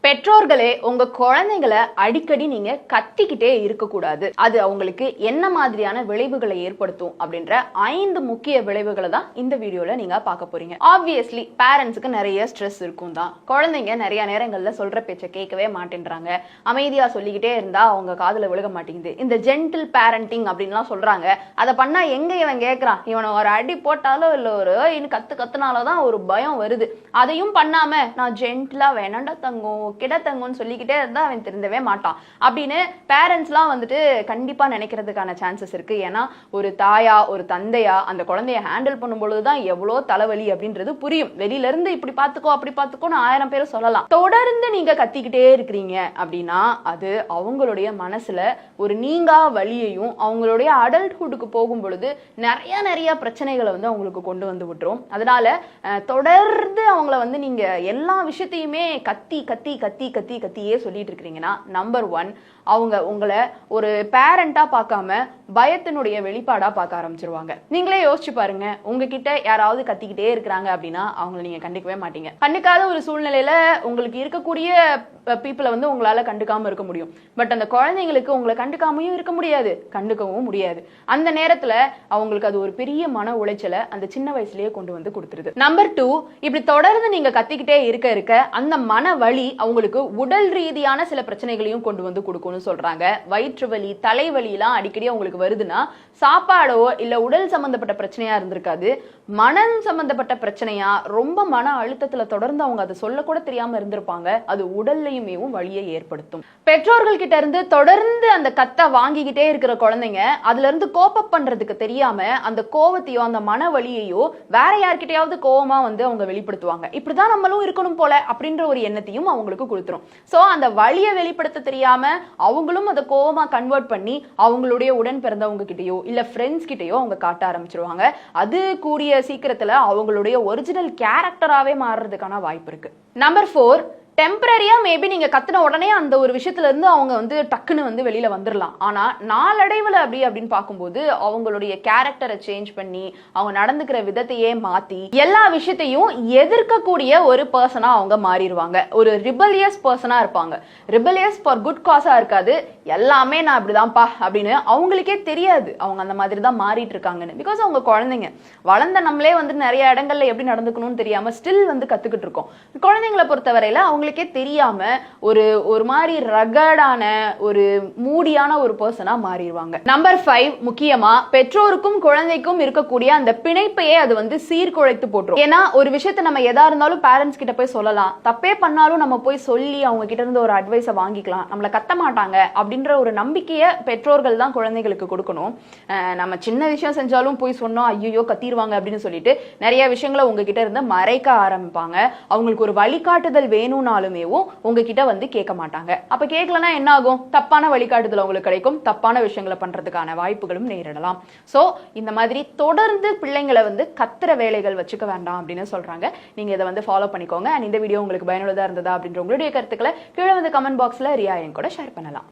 பெற்றோர்களே உங்க குழந்தைகளை அடிக்கடி நீங்க கத்திக்கிட்டே இருக்கக்கூடாது. அது அவங்களுக்கு என்ன மாதிரியான விளைவுகளை ஏற்படுத்தும் அப்படின்ற 5 முக்கிய விளைவுகளை தான் இந்த வீடியோல நீங்க பார்க்க போறீங்க. ஆப்வியஸ்லி பேரண்ட்ஸுக்கு நிறைய ஸ்ட்ரெஸ் இருக்கும் தான். குழந்தைங்க நிறைய நேரங்கள்ல சொல்ற பேச்சை கேட்கவே மாட்டேன்றாங்க. அமைதியா சொல்லிக்கிட்டே இருந்தா அவங்க காதுல விழுக மாட்டேங்குது. இந்த ஜென்டில் பேரண்டிங் அப்படின்லாம் சொல்றாங்க. அதை பண்ணா எங்க இவன் கேட்கறான், இவனை ஒரு அடி போட்டாலோ இல்ல ஒரு கத்துனாலதான் ஒரு பயம் வருது. அதையும் பண்ணாம நான் ஜென்டிலா வேணாண்டா தங்கும் கிடத்தங்கன்னு சொல்லிக்கிட்டே இருந்தா அவன் திருந்தவே மாட்டான் அப்படின்னு பேரண்ட்ஸ்லாம் வந்துட்டு கண்டிப்பா நினைக்கிறதுக்கான சான்சஸ் இருக்கு. ஏன்னா ஒரு தாயா ஒரு தந்தையா அந்த குழந்தைய ஹேண்டில் பண்ணும் பொழுதுதான் எவ்வளோ தலைவலி அப்படின்றது புரியும். வெளியில இருந்து இப்படி பாத்துக்கோ அப்படி பாத்துக்கோன்னு 1000 பேர் சொல்லலாம். தொடர்ந்து நீங்க கத்திக்கிட்டே இருக்கிறீங்க அப்படின்னா அது அவங்களுடைய மனசுல ஒரு நீங்கா வலியையும் அவங்களுடைய அடல்ட்ஹுட்டுக்கு போகும் பொழுது நிறைய பிரச்சனைகளை வந்து அவங்களுக்கு கொண்டு வந்து விட்டுரும். அதனால தொடர்ந்து அவங்கள வந்து நீங்க எல்லா விஷயத்தையுமே கத்தியே சொல்லிட்டு இருக்கிறீங்கன்னா நம்பர் 1 அவங்க உங்களை ஒரு பேரண்டா பார்க்காம பயத்தினுடைய வெளிப்பாடா பார்க்க ஆரம்பிச்சிருவாங்க. நீங்களே யோசிச்சு பாருங்க, உங்ககிட்ட யாராவது கத்திக்கிட்டே இருக்கிறாங்க அப்படின்னா அவங்களை நீங்க கண்டுக்கவே மாட்டீங்க. கண்டுக்காத ஒரு சூழ்நிலையில உங்களுக்கு இருக்கக்கூடிய பீப்புளை வந்து உங்களால கண்டுக்காம இருக்க முடியும். பட் அந்த குழந்தைங்களுக்கு உங்களை கண்டுக்காமையும் இருக்க முடியாது, கண்டுக்கவும் முடியாது. அந்த நேரத்துல அவங்களுக்கு அது ஒரு பெரிய மன உளைச்சலை அந்த சின்ன வயசுலயே கொண்டு வந்து கொடுத்துருது. நம்பர் 2, இப்படி தொடர்ந்து நீங்க கத்திக்கிட்டே இருக்க அந்த மன வலி அவங்களுக்கு உடல் ரீதியான சில பிரச்சனைகளையும் கொண்டு வந்து கொடுக்கும்னு சொல்றாங்க. வயிற்று வலி தலைவலி எல்லாம் அடிக்கடி அவங்களுக்கு வருதுன்னா சாப்பாடோ இல்ல உடல் சம்பந்தப்பட்ட பிரச்சனையா இருந்திருக்காது, மனம் சம்பந்தப்பட்ட பிரச்சனையா ரொம்ப மன அழுத்தத்துல தொடர்ந்து அவங்க அதை சொல்ல கூட தெரியாம இருந்திருப்பாங்க. அது உடல்லையுமே வலியை ஏற்படுத்தும். பெற்றோர்கள் கிட்ட இருந்து தொடர்ந்து அந்த கத்தை வாங்கிக்கிட்டே இருக்கிற குழந்தைங்க அதுல இருந்து கோப்பப் பண்றதுக்கு தெரியாம அந்த கோவத்தையோ அந்த மன வலியையோ வேற யார்கிட்டயாவது கோவமா வந்து அவங்க வெளிப்படுத்துவாங்க. இப்படிதான் நம்மளும் இருக்கணும் போல அப்படின்ற ஒரு எண்ணத்தையும் அவங்களுக்கு கொடுத்துரும். சோ அந்த வலியை வெளிப்படுத்த தெரியாம அவங்களும் அதை கோவமா கன்வெர்ட் பண்ணி அவங்களுடைய உடன் பிறந்தவங்க கிட்டயோ இல்ல ஃப்ரெண்ட்ஸ் கிட்டயோ அவங்க காட்ட ஆரம்பிச்சிருவாங்க. அது கூடிய சீக்கிரத்துல அவங்களுடைய ஒரிஜினல் கேரக்டராவே மாறுறதுக்கான வாய்ப்பு இருக்கு. நம்பர் 4, டெம்பரரியா மேபி நீங்க கத்துன உடனே அந்த ஒரு விஷயத்துல இருந்து அவங்க வந்து டக்குன்னு வந்து வெளியில வந்துடலாம். ஆனா நாளடைவுல அப்படின்னு பார்க்கும்போது அவங்களுடைய கேரக்டரை சேஞ்ச் பண்ணி அவங்க நடந்துக்கிற விதத்தையே மாத்தி எல்லா விஷயத்தையும் எதிர்க்கக்கூடிய ஒரு பர்சனா அவங்க மாறிடுவாங்க. ஒரு ரிபலியஸ் பர்சனா இருப்பாங்க. ரிபலியஸ் ஃபார் குட் காஸா இருக்காது, எல்லாமே நான் அப்படிதான்ப்பா அப்படின்னு அவங்களுக்கே தெரியாது அவங்க அந்த மாதிரி தான் மாறிட்டு இருக்காங்கன்னு. பிகாஸ் அவங்க குழந்தைங்க வளர்ந்த நம்மளே வந்து நிறைய இடங்கள்ல எப்படி நடந்துக்கணும்னு தெரியாம ஸ்டில் வந்து கத்துக்கிட்டு இருக்கோம். குழந்தைங்களை பொறுத்தவரையில அவங்களுக்கே தெரியாம ஒரு மாதிரி ரகடான ஒரு மூடியான ஒரு பர்சனா மாறிடுவாங்க. நம்பர் 5, முக்கியமா பெற்றோருக்கும் குழந்தைக்கும் இருக்கக்கூடிய அந்த பிணைப்பையே அது வந்து சீர்குலைத்து போட்டுரும். ஏன்னா ஒரு விஷயத்தை நம்ம எதா இருந்தாலும் பேரண்ட்ஸ் கிட்ட போய் சொல்லலாம், தப்பே பண்ணாலும் நம்ம போய் சொல்லி அவங்க கிட்ட இருந்து ஒரு அட்வைஸை வாங்கிக்கலாம், நம்மள கத்த மாட்டாங்க அப்படின்ற ஒரு நம்பிக்கையை பெற்றோர்கள் தான் குழந்தைகளுக்கு கொடுக்கணும். நம்ம சின்ன விஷயம் செஞ்சாலும் போய் சொன்னோம் ஐயோ கத்திடுவாங்க அப்படின்னு சொல்லிட்டு நிறைய விஷயங்களை உங்ககிட்ட இருந்து மறைக்க ஆரம்பிப்பாங்க. அவங்களுக்கு ஒரு வழிகாட்டுதல் வேணும்னா உங்ககிட்ட வந்து கேட்க மாட்டாங்க. அப்ப கேட்கலன்னா என்ன ஆகும்? தப்பான வழிகாட்டுதல் உங்களுக்கு கிடைக்கும், தப்பான விஷயங்களை பண்றதுக்கான வாய்ப்புகளும் நேரிடலாம். சோ இந்த மாதிரி தொடர்ந்து பிள்ளைங்களை வந்து கத்துற வேலைகள் வச்சுக்க வேண்டாம் அப்படின்னு சொல்றாங்க. நீங்க இதை வந்து ஃபாலோ பண்ணிக்கோங்க. இந்த வீடியோ உங்களுக்கு பயனுள்ளதா இருந்ததா அப்படின்ற உங்களுடைய கருத்துக்களை கீழே வந்து கமெண்ட் பாக்ஸ்ல ரியா என் கூட ஷேர் பண்ணலாம்.